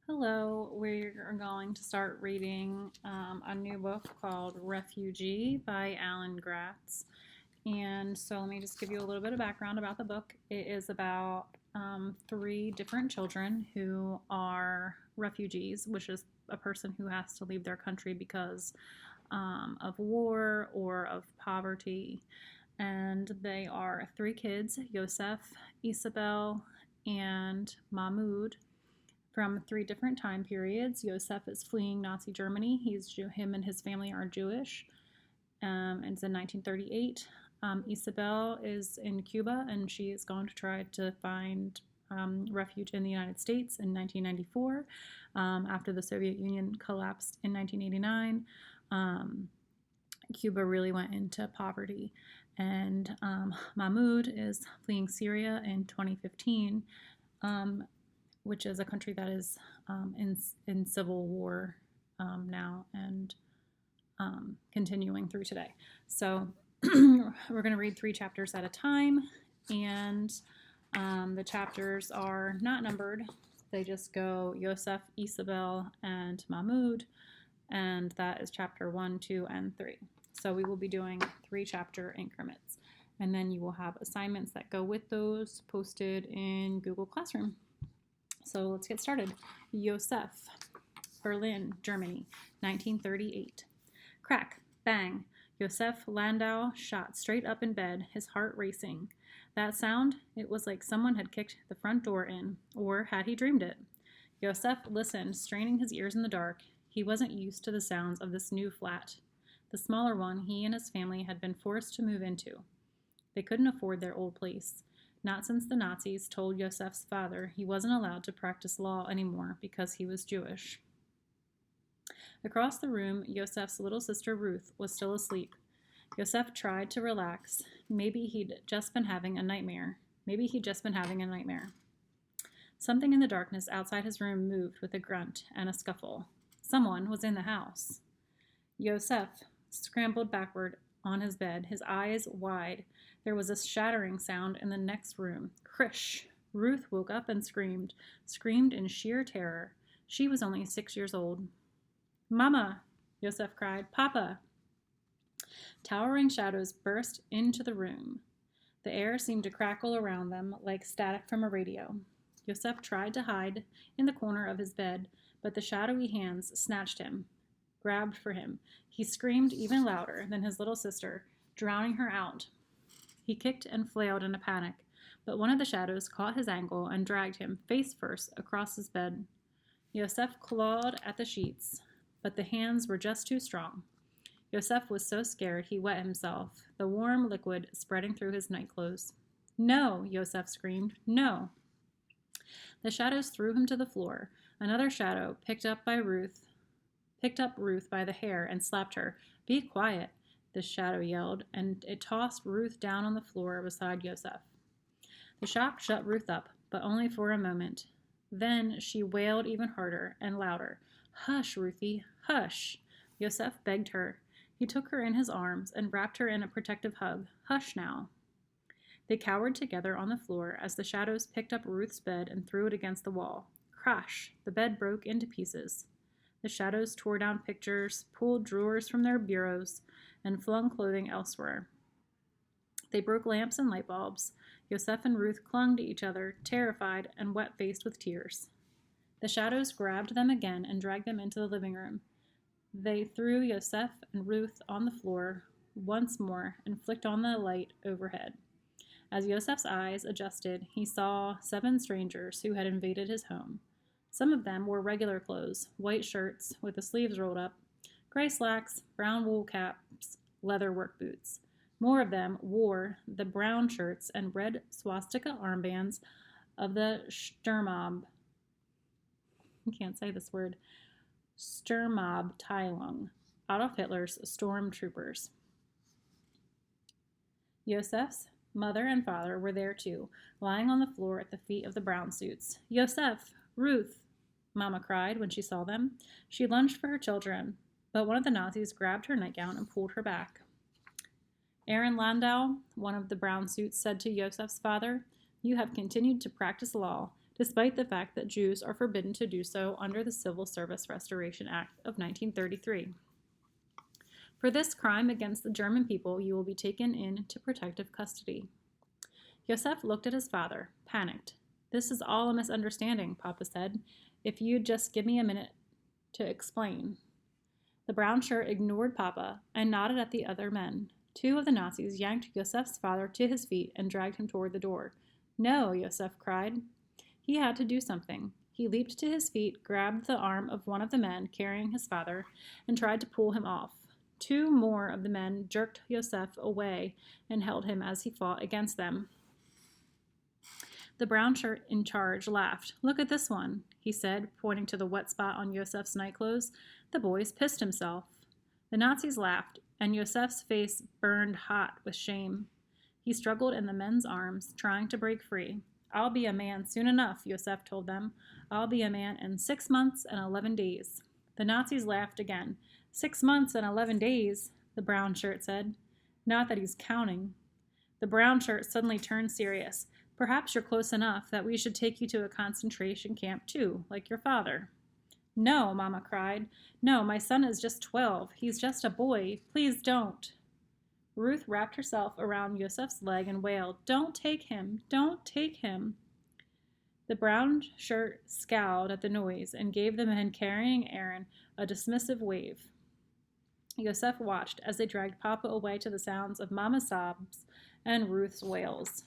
Hello, we're going to start reading a new book called Refugee by Alan Gratz. And so let me just give you a little bit of background about the book. It is about three different children who are refugees, which is a person who has to leave their country because of war or of poverty. And they are three kids, Yosef, Isabelle, and Mahmoud, from three different time periods. Yosef is fleeing Nazi Germany. Him and his family are Jewish. And it's in 1938. Isabelle is in Cuba, and she is going to try to find refuge in the United States in 1994 after the Soviet Union collapsed in 1989. Cuba really went into poverty. And Mahmoud is fleeing Syria in 2015. Which is a country that is in civil war now and continuing through today. So we're going to read 3 chapters at a time, and the chapters are not numbered. They just go Yosef, Isabelle, and Mahmoud, and that is chapter 1, 2, and 3. So we will be doing 3 chapter increments, and then you will have assignments that go with those posted in Google Classroom. So let's get started. Yosef, Berlin, Germany, 1938. Crack, bang. Yosef Landau shot straight up in bed, his heart racing. That sound, it was like someone had kicked the front door in, or had he dreamed it? Yosef listened, straining his ears in the dark. He wasn't used to the sounds of this new flat, the smaller one he and his family had been forced to move into. They couldn't afford their old place. Not since the Nazis told Yosef's father he wasn't allowed to practice law anymore because he was Jewish. Across the room, Yosef's little sister Ruth was still asleep. Yosef tried to relax. Maybe he'd just been having a nightmare. Something in the darkness outside his room moved with a grunt and a scuffle. Someone was in the house. Yosef scrambled backward on his bed, his eyes wide. There was a shattering sound in the next room. Krish! Ruth woke up and screamed in sheer terror. She was only 6 years old. Mama! Yosef cried. Papa! Towering shadows burst into the room. The air seemed to crackle around them like static from a radio. Yosef tried to hide in the corner of his bed, but the shadowy hands snatched him, grabbed for him. He screamed even louder than his little sister, drowning her out. He kicked and flailed in a panic, but one of the shadows caught his ankle and dragged him face first across his bed. Yosef clawed at the sheets, but the hands were just too strong. Yosef was so scared he wet himself, the warm liquid spreading through his nightclothes. No, Yosef screamed, no. The shadows threw him to the floor. Another shadow picked up Ruth by the hair and slapped her. Be quiet, the shadow yelled, and it tossed Ruth down on the floor beside Yosef. The shock shut Ruth up, but only for a moment. Then she wailed even harder and louder. Hush, Ruthie, hush. Yosef begged her. He took her in his arms and wrapped her in a protective hug. Hush now. They cowered together on the floor as the shadows picked up Ruth's bed and threw it against the wall. Crash! The bed broke into pieces. The shadows tore down pictures, pulled drawers from their bureaus, and flung clothing elsewhere. They broke lamps and light bulbs. Yosef and Ruth clung to each other, terrified and wet-faced with tears. The shadows grabbed them again and dragged them into the living room. They threw Yosef and Ruth on the floor once more and flicked on the light overhead. As Yosef's eyes adjusted, he saw 7 strangers who had invaded his home. Some of them wore regular clothes, white shirts with the sleeves rolled up, gray slacks, brown wool caps, leather work boots. More of them wore the brown shirts and red swastika armbands of the Sturmabteilung. Sturmabteilung, Adolf Hitler's stormtroopers. Yosef's mother and father were there too, lying on the floor at the feet of the brown suits. Yosef! Ruth! Mama cried when she saw them. She lunged for her children, but one of the Nazis grabbed her nightgown and pulled her back. Aaron Landau, one of the brown suits, said to Yosef's father, You have continued to practice law, despite the fact that Jews are forbidden to do so under the Civil Service Restoration Act of 1933. For this crime against the German people, you will be taken into protective custody. Yosef looked at his father, panicked. This is all a misunderstanding, Papa said. If you'd just give me a minute to explain. The brown shirt ignored Papa and nodded at the other men. Two of the Nazis yanked Yosef's father to his feet and dragged him toward the door. No, Yosef cried. He had to do something. He leaped to his feet, grabbed the arm of one of the men carrying his father, and tried to pull him off. Two more of the men jerked Yosef away and held him as he fought against them. The brown shirt in charge laughed. Look at this one, he said, pointing to the wet spot on Yosef's nightclothes. The boy's pissed himself. The Nazis laughed, and Yosef's face burned hot with shame. He struggled in the men's arms, trying to break free. I'll be a man soon enough, Yosef told them. I'll be a man in 6 months and 11 days. The Nazis laughed again. 6 months and 11 days, the brown shirt said. Not that he's counting. The brown shirt suddenly turned serious. Perhaps you're close enough that we should take you to a concentration camp too, like your father. No, Mama cried. No, my son is just 12. He's just a boy. Please don't. Ruth wrapped herself around Yosef's leg and wailed, Don't take him. Don't take him. The brown shirt scowled at the noise and gave the men carrying Aaron a dismissive wave. Yosef watched as they dragged Papa away to the sounds of Mama's sobs and Ruth's wails.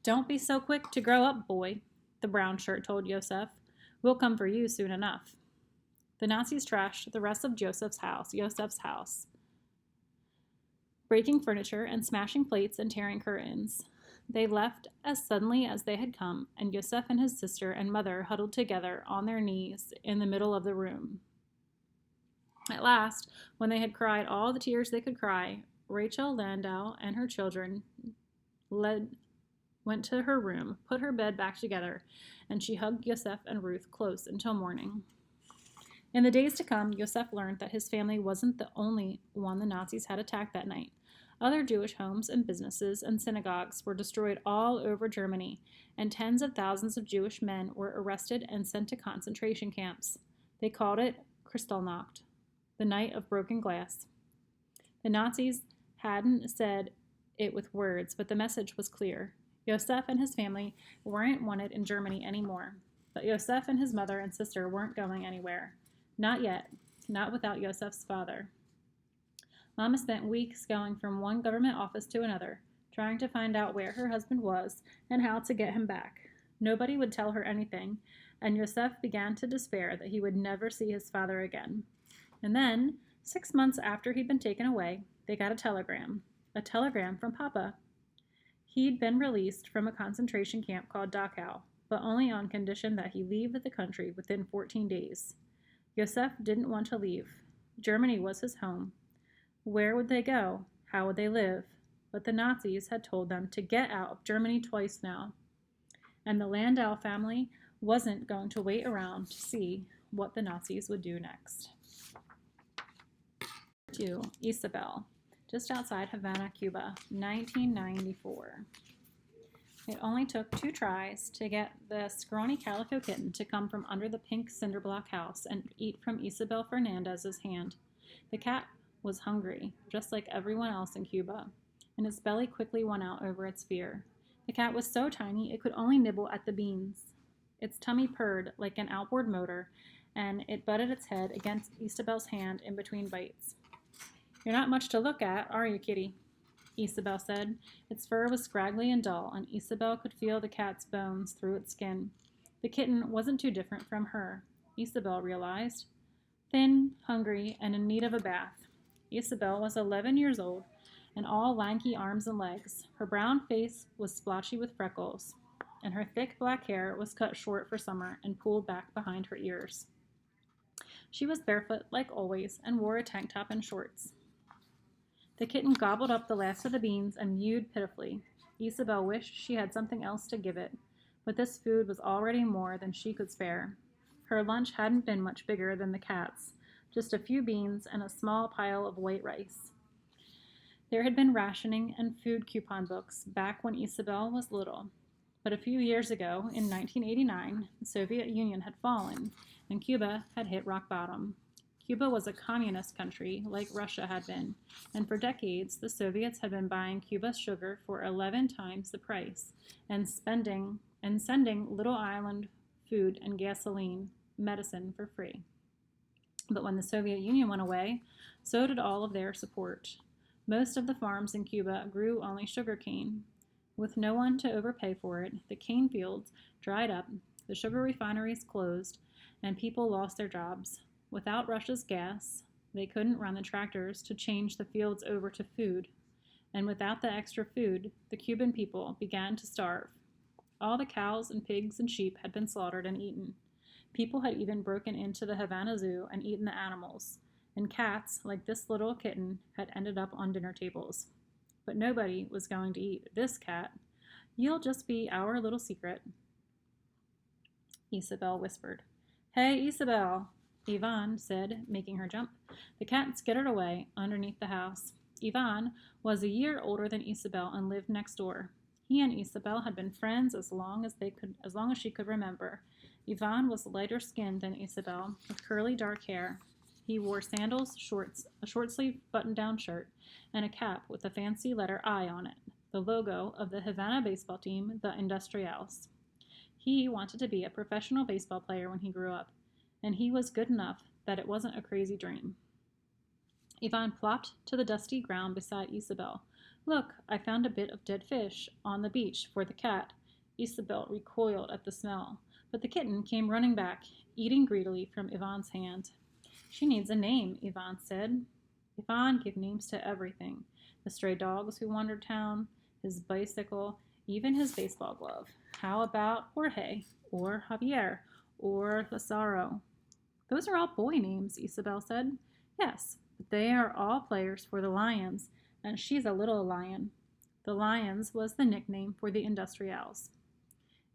Don't be so quick to grow up, boy, the brown shirt told Yosef. We'll come for you soon enough. The Nazis trashed the rest of Yosef's house, breaking furniture and smashing plates and tearing curtains. They left as suddenly as they had come, and Yosef and his sister and mother huddled together on their knees in the middle of the room. At last, when they had cried all the tears they could cry, Rachel Landau and her children went to her room, put her bed back together, and she hugged Yosef and Ruth close until morning. In the days to come, Yosef learned that his family wasn't the only one the Nazis had attacked that night. Other Jewish homes and businesses and synagogues were destroyed all over Germany, and tens of thousands of Jewish men were arrested and sent to concentration camps. They called it Kristallnacht, the night of broken glass. The Nazis hadn't said it with words, but the message was clear. Yosef and his family weren't wanted in Germany anymore, but Yosef and his mother and sister weren't going anywhere. Not yet, not without Yosef's father. Mama spent weeks going from one government office to another, trying to find out where her husband was and how to get him back. Nobody would tell her anything, and Yosef began to despair that he would never see his father again. And then, 6 months after he'd been taken away, they got a telegram from Papa. He'd been released from a concentration camp called Dachau, but only on condition that he leave the country within 14 days. Yosef didn't want to leave. Germany was his home. Where would they go? How would they live? But the Nazis had told them to get out of Germany twice now, and the Landau family wasn't going to wait around to see what the Nazis would do next. 2. Isabelle, just outside Havana, Cuba, 1994. It only took 2 tries to get the scrawny calico kitten to come from under the pink cinder block house and eat from Isabel Fernandez's hand. The cat was hungry, just like everyone else in Cuba, and its belly quickly won out over its fear. The cat was so tiny it could only nibble at the beans. Its tummy purred like an outboard motor, and it butted its head against Isabel's hand in between bites. You're not much to look at, are you, kitty? Isabelle said. Its fur was scraggly and dull, and Isabelle could feel the cat's bones through its skin. The kitten wasn't too different from her, Isabelle realized. Thin, hungry, and in need of a bath. Isabelle was 11 years old, and all lanky arms and legs. Her brown face was splotchy with freckles, and her thick black hair was cut short for summer and pulled back behind her ears. She was barefoot, like always, and wore a tank top and shorts. The kitten gobbled up the last of the beans and mewed pitifully. Isabelle wished she had something else to give it, but this food was already more than she could spare. Her lunch hadn't been much bigger than the cat's, just a few beans and a small pile of white rice. There had been rationing and food coupon books back when Isabelle was little, But a few years ago, in 1989, the Soviet Union had fallen, and Cuba had hit rock bottom. Cuba was a communist country, like Russia had been, and for decades the Soviets had been buying Cuba's sugar for 11 times the price and sending little island food and gasoline, medicine for free. But when the Soviet Union went away, so did all of their support. Most of the farms in Cuba grew only sugarcane. With no one to overpay for it, the cane fields dried up, the sugar refineries closed, and people lost their jobs. Without Russia's gas, they couldn't run the tractors to change the fields over to food. And without the extra food, the Cuban people began to starve. All the cows and pigs and sheep had been slaughtered and eaten. People had even broken into the Havana Zoo and eaten the animals. And cats, like this little kitten, had ended up on dinner tables. But nobody was going to eat this cat. You'll just be our little secret, Isabelle whispered. Hey, Isabelle, Ivan said, making her jump. The cat skittered away underneath the house. Ivan was a year older than Isabelle and lived next door. He and Isabelle had been friends as long as she could remember. Ivan was lighter skinned than Isabelle, with curly dark hair. He wore sandals, shorts, a short-sleeved button-down shirt, and a cap with a fancy letter I on it, the logo of the Havana baseball team, the Industrials. He wanted to be a professional baseball player when he grew up, and he was good enough that it wasn't a crazy dream. Ivan plopped to the dusty ground beside Isabelle. Look, I found a bit of dead fish on the beach for the cat. Isabelle recoiled at the smell, but the kitten came running back, eating greedily from Ivan's hand. She needs a name, Ivan said. Ivan gave names to everything. The stray dogs who wandered town, his bicycle, even his baseball glove. How about Jorge, or Javier, or Lazaro? Those are all boy names, Isabelle said. Yes, but they are all players for the Lions, and she's a little lion. The Lions was the nickname for the Industrials.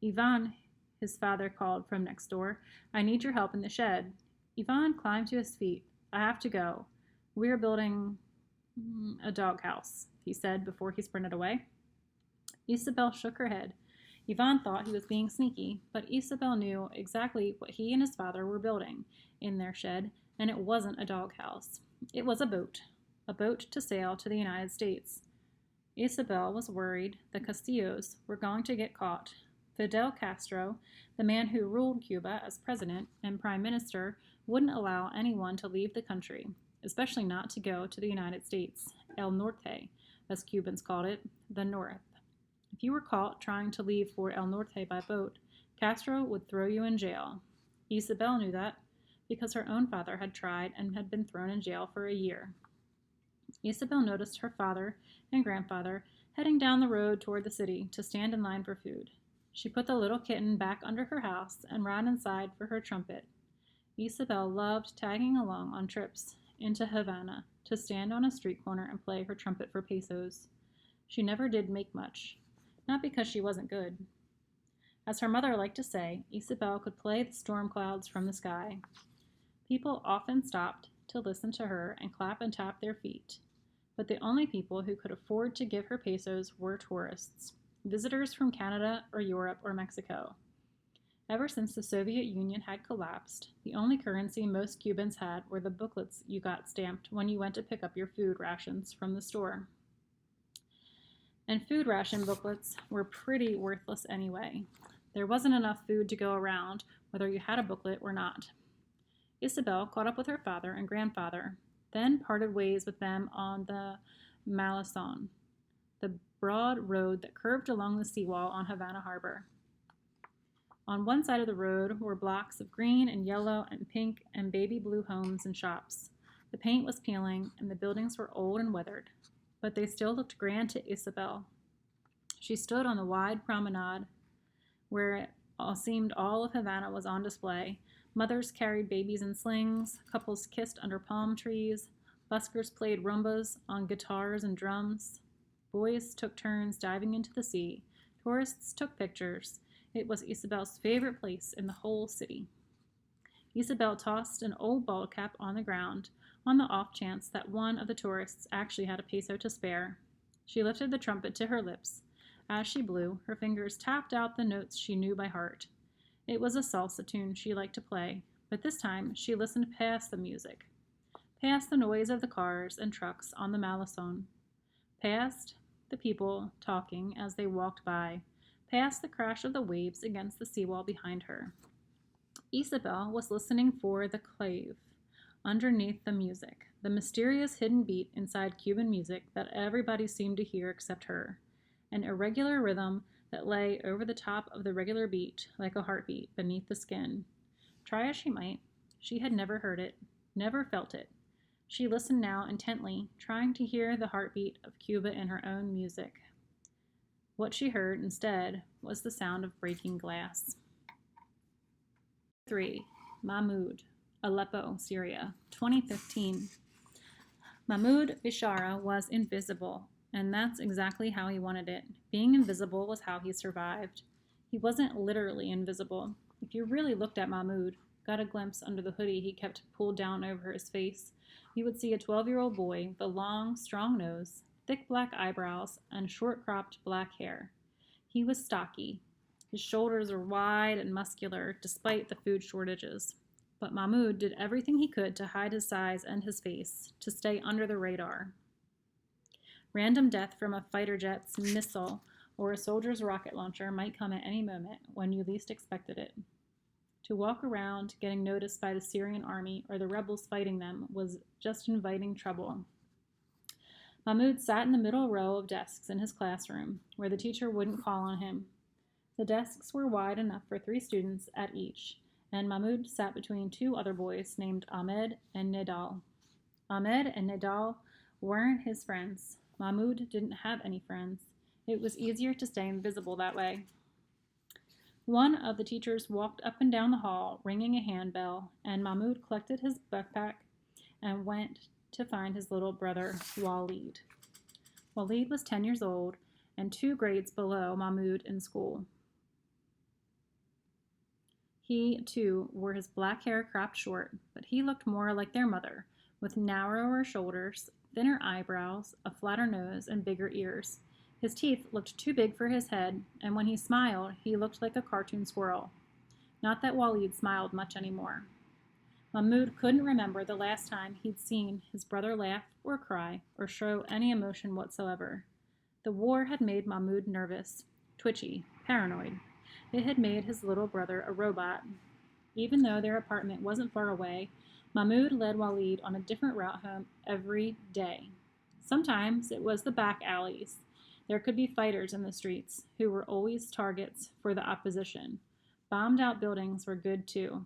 Ivan, his father called from next door, I need your help in the shed. Ivan climbed to his feet. I have to go. We're building a doghouse, he said before he sprinted away. Isabelle shook her head. Ivan thought he was being sneaky, but Isabelle knew exactly what he and his father were building in their shed, and it wasn't a doghouse. It was a boat to sail to the United States. Isabelle was worried the Castillos were going to get caught. Fidel Castro, the man who ruled Cuba as president and prime minister, wouldn't allow anyone to leave the country, especially not to go to the United States, El Norte, as Cubans called it, the North. If you were caught trying to leave for El Norte by boat, Castro would throw you in jail. Isabelle knew that because her own father had tried and had been thrown in jail for a year. Isabelle noticed her father and grandfather heading down the road toward the city to stand in line for food. She put the little kitten back under her house and ran inside for her trumpet. Isabelle loved tagging along on trips into Havana to stand on a street corner and play her trumpet for pesos. She never did make much, not because she wasn't good. As her mother liked to say, Isabelle could play the storm clouds from the sky. People often stopped to listen to her and clap and tap their feet. But the only people who could afford to give her pesos were tourists, visitors from Canada or Europe or Mexico. Ever since the Soviet Union had collapsed, the only currency most Cubans had were the booklets you got stamped when you went to pick up your food rations from the store. And food ration booklets were pretty worthless anyway. There wasn't enough food to go around, whether you had a booklet or not. Isabelle caught up with her father and grandfather, then parted ways with them on the Malleson, the broad road that curved along the seawall on Havana Harbor. On one side of the road were blocks of green and yellow and pink and baby blue homes and shops. The paint was peeling and the buildings were old and weathered, but they still looked grand to Isabelle. She stood on the wide promenade where it seemed all of Havana was on display. Mothers carried babies in slings, couples kissed under palm trees, buskers played rumbas on guitars and drums. Boys took turns diving into the sea. Tourists took pictures. It was Isabelle's favorite place in the whole city. Isabelle tossed an old bald cap on the ground on the off chance that one of the tourists actually had a peso to spare. She lifted the trumpet to her lips. As she blew, her fingers tapped out the notes she knew by heart. It was a salsa tune she liked to play, but this time she listened past the music, past the noise of the cars and trucks on the Malison, past the people talking as they walked by, past the crash of the waves against the seawall behind her. Isabelle was listening for the clave underneath the music, the mysterious hidden beat inside Cuban music that everybody seemed to hear except her, an irregular rhythm that lay over the top of the regular beat like a heartbeat beneath the skin. Try as she might, she had never heard it, never felt it. She listened now intently, trying to hear the heartbeat of Cuba in her own music. What she heard instead was the sound of breaking glass. 3. Mahmoud, Aleppo, Syria, 2015. Mahmoud Bishara was invisible, and that's exactly how he wanted it. Being invisible was how he survived. He wasn't literally invisible. If you really looked at Mahmoud, got a glimpse under the hoodie he kept pulled down over his face, you would see a 12-year-old boy with a long, strong nose, thick black eyebrows, and short-cropped black hair. He was stocky. His shoulders were wide and muscular, despite the food shortages. But Mahmoud did everything he could to hide his size and his face, to stay under the radar. Random death from a fighter jet's missile or a soldier's rocket launcher might come at any moment when you least expected it. To walk around getting noticed by the Syrian army or the rebels fighting them was just inviting trouble. Mahmoud sat in the middle row of desks in his classroom, where the teacher wouldn't call on him. The desks were wide enough for 3 students at each, and Mahmoud sat between 2 other boys named Ahmed and Nidal. Ahmed and Nidal weren't his friends. Mahmoud didn't have any friends. It was easier to stay invisible that way. One of the teachers walked up and down the hall, ringing a handbell, and Mahmoud collected his backpack and went to find his little brother, Khalid. Khalid was 10 years old and 2 grades below Mahmoud in school. He, too, wore his black hair cropped short, but he looked more like their mother, with narrower shoulders, thinner eyebrows, a flatter nose, and bigger ears. His teeth looked too big for his head, and when he smiled, he looked like a cartoon squirrel. Not that Khalid smiled much anymore. Mahmoud couldn't remember the last time he'd seen his brother laugh or cry or show any emotion whatsoever. The war had made Mahmoud nervous, twitchy, paranoid. It had made his little brother a robot. Even though their apartment wasn't far away, Mahmoud led Khalid on a different route home every day. Sometimes it was the back alleys. There could be fighters in the streets who were always targets for the opposition. Bombed-out buildings were good too.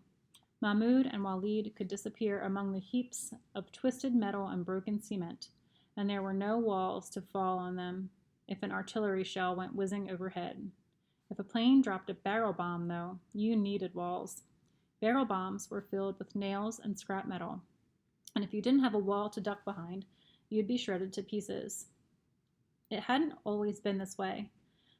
Mahmoud and Khalid could disappear among the heaps of twisted metal and broken cement, and there were no walls to fall on them if an artillery shell went whizzing overhead. If a plane dropped a barrel bomb, though, you needed walls. Barrel bombs were filled with nails and scrap metal, and if you didn't have a wall to duck behind, you'd be shredded to pieces. It hadn't always been this way.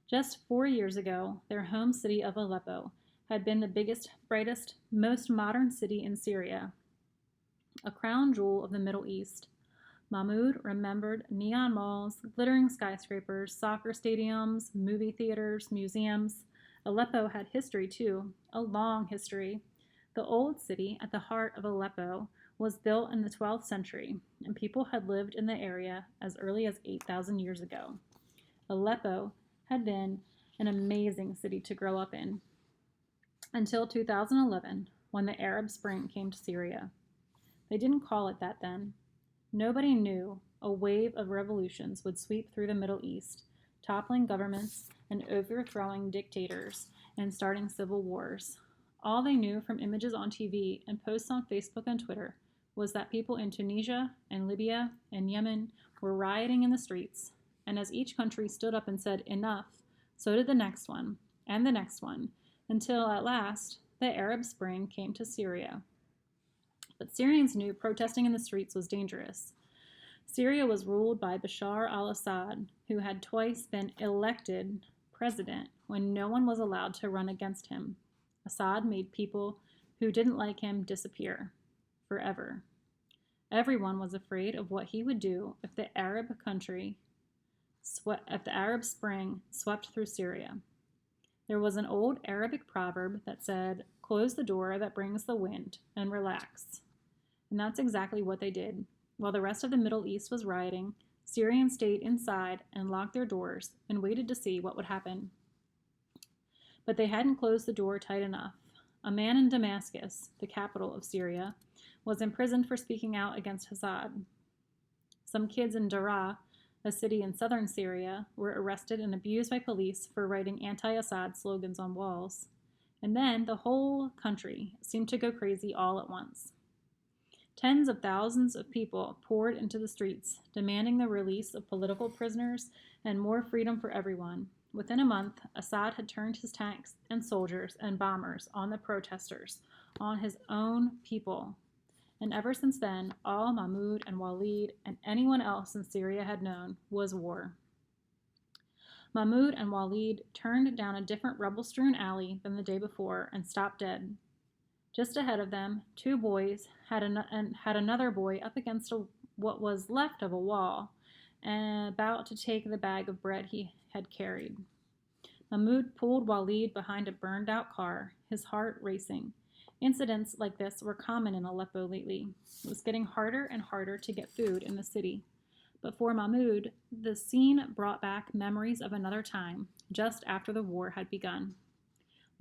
Just 4 years ago, their home city of Aleppo had been the biggest, brightest, most modern city in Syria, a crown jewel of the Middle East. Mahmoud remembered neon malls, glittering skyscrapers, soccer stadiums, movie theaters, museums. Aleppo had history too, a long history. The old city at the heart of Aleppo was built in the 12th century, and people had lived in the area as early as 8,000 years ago. Aleppo had been an amazing city to grow up in, until 2011, when the Arab Spring came to Syria. They didn't call it that then. Nobody knew a wave of revolutions would sweep through the Middle East, toppling governments and overthrowing dictators and starting civil wars. All they knew from images on TV and posts on Facebook and Twitter was that people in Tunisia and Libya and Yemen were rioting in the streets, and as each country stood up and said enough, so did the next one, and the next one, until at last the Arab Spring came to Syria. But Syrians knew protesting in the streets was dangerous. Syria was ruled by Bashar al-Assad, who had twice been elected president when no one was allowed to run against him. Assad made people who didn't like him disappear forever. Everyone was afraid of what he would do if the Arab country if the Arab Spring swept through Syria. There was an old Arabic proverb that said, "Close the door that brings the wind and relax." And that's exactly what they did. While the rest of the Middle East was rioting, Syrians stayed inside and locked their doors and waited to see what would happen. But they hadn't closed the door tight enough. A man in Damascus, the capital of Syria, was imprisoned for speaking out against Assad. Some kids in Daraa, a city in southern Syria, were arrested and abused by police for writing anti-Assad slogans on walls. And then the whole country seemed to go crazy all at once. Tens of thousands of people poured into the streets, demanding the release of political prisoners and more freedom for everyone. Within a month, Assad had turned his tanks and soldiers and bombers on the protesters, on his own people. And ever since then, all Mahmoud and Khalid and anyone else in Syria had known was war. Mahmoud and Khalid turned down a different rubble-strewn alley than the day before and stopped dead. Just ahead of them, two boys had another boy up against what was left of a wall and about to take the bag of bread he had carried. Mahmoud pulled Khalid behind a burned-out car, his heart racing. Incidents like this were common in Aleppo lately. It was getting harder and harder to get food in the city. But for Mahmoud, the scene brought back memories of another time, just after the war had begun.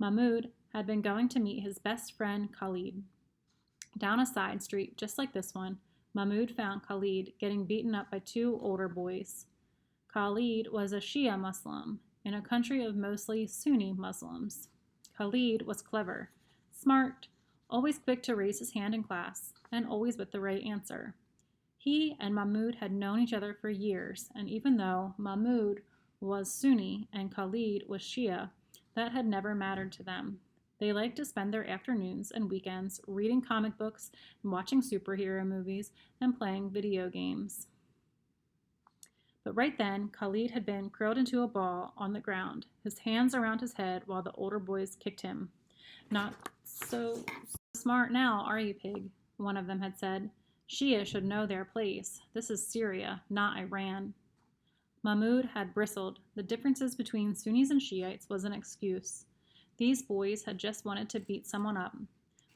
Mahmoud had been going to meet his best friend Khalid. Down a side street, just like this one, Mahmoud found Khalid getting beaten up by two older boys. Khalid was a Shia Muslim in a country of mostly Sunni Muslims. Khalid was clever, smart, always quick to raise his hand in class, and always with the right answer. He and Mahmoud had known each other for years, and even though Mahmoud was Sunni and Khalid was Shia, that had never mattered to them. They liked to spend their afternoons and weekends reading comic books and watching superhero movies and playing video games. But right then, Khalid had been curled into a ball on the ground, his hands around his head while the older boys kicked him. "Not so smart now, are you, pig?" one of them had said. "Shia should know their place. This is Syria, not Iran." Mahmoud had bristled. The differences between Sunnis and Shiites was an excuse. These boys had just wanted to beat someone up.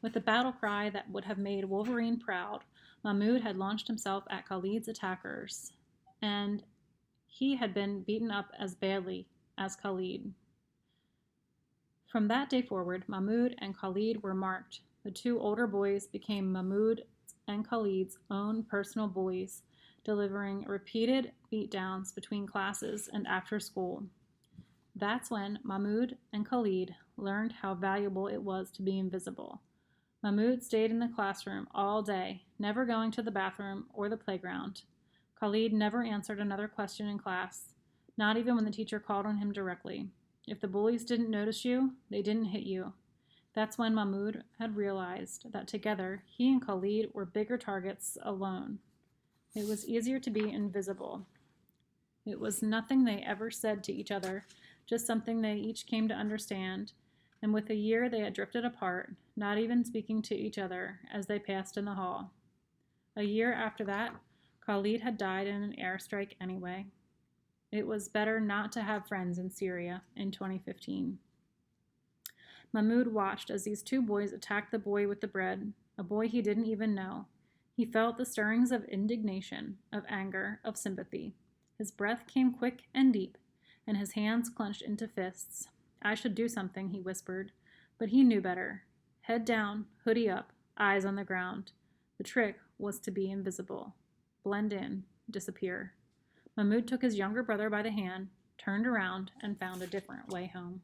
With a battle cry that would have made Wolverine proud, Mahmoud had launched himself at Khalid's attackers, and he had been beaten up as badly as Khalid. From that day forward, Mahmoud and Khalid were marked. The two older boys became Mahmoud and Khalid's own personal bullies, delivering repeated beatdowns between classes and after school. That's when Mahmoud and Khalid learned how valuable it was to be invisible. Mahmoud stayed in the classroom all day, never going to the bathroom or the playground. Khalid never answered another question in class, not even when the teacher called on him directly. If the bullies didn't notice you, they didn't hit you. That's when Mahmoud had realized that together, he and Khalid were bigger targets alone. It was easier to be invisible. It was nothing they ever said to each other, just something they each came to understand, and with a year they had drifted apart, not even speaking to each other as they passed in the hall. A year after that, Khalid had died in an airstrike anyway. It was better not to have friends in Syria in 2015. Mahmoud watched as these two boys attacked the boy with the bread, a boy he didn't even know. He felt the stirrings of indignation, of anger, of sympathy. His breath came quick and deep, and his hands clenched into fists. "I should do something," he whispered, but he knew better. Head down, hoodie up, eyes on the ground. The trick was to be invisible. Blend in, disappear. Mahmoud took his younger brother by the hand, turned around, and found a different way home.